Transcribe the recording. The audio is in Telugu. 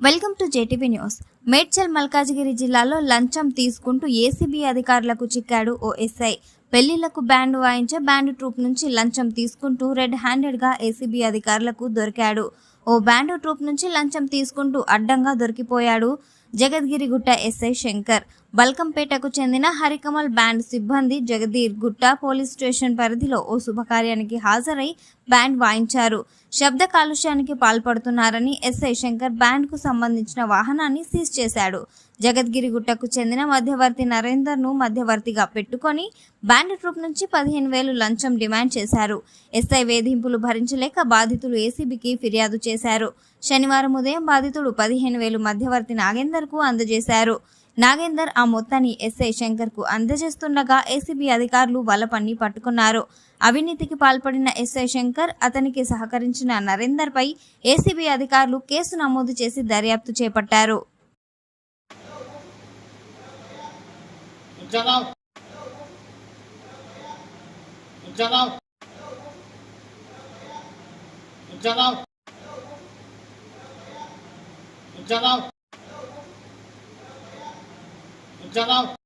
Welcome to JTV news. Medchal Malkajgiri జిల్లాలో లంచం తీసుకుంటూ ఏసీబీ అధికారులకు చిక్కాడు ఓ ఎస్ఐ. పెళ్లిళ్లకు బ్యాండ్ వాయించే బ్యాండ్ ట్రూప్ నుంచి లంచం తీసుకుంటూ రెడ్ హ్యాండెడ్ గా ఏసీబీ అధికారులకు దొరికాడు. ఓ బ్యాండ్ ట్రూప్ నుంచి లంచం తీసుకుంటూ అడ్డంగా దొరికిపోయాడు జగద్గిరిగుట్ట ఎస్ఐ శంకర్. బల్కంపేటకు చెందిన హరికమల్ బ్యాండ్ సిబ్బంది జగద్గిరిగుట్ట పోలీస్ స్టేషన్ పరిధిలో ఓ శుభకార్యానికి హాజరై బ్యాండ్ వాయించారు. శబ్ద కాలుష్యానికి పాల్పడుతున్నారని ఎస్ఐ శంకర్ బ్యాండ్ కు సంబంధించిన వాహనాన్ని సీజ్ చేశాడు. జగద్గిరిగుట్టకు చెందిన మధ్యవర్తి నరేందర్ ను మధ్యవర్తిగా పెట్టుకొని బ్యాండ్ ట్రూప్ నుంచి 15,000 లంచం డిమాండ్ చేశారు. ఎస్ఐ వేధింపులు భరించలేక బాధితులు ఏసీబీకి ఫిర్యాదు చేశారు. శనివారం ఉదయం బాధితుడు 15,000 మధ్యవర్తి నాగేందర్ కు అందజేశారు. నాగేందర్ ఆ మొత్తాన్ని ఎస్ఐ శంకర్ కు అందజేస్తుండగా ఏసీబీ అధికారులు వలపన్ని పట్టుకున్నారు. అవినీతికి పాల్పడిన ఎస్ఐ శంకర్, అతనికి సహకరించిన నరేందర్ పై ఏసీబీ అధికారులు కేసు నమోదు చేసి దర్యాప్తు చేపట్టారు. जनाब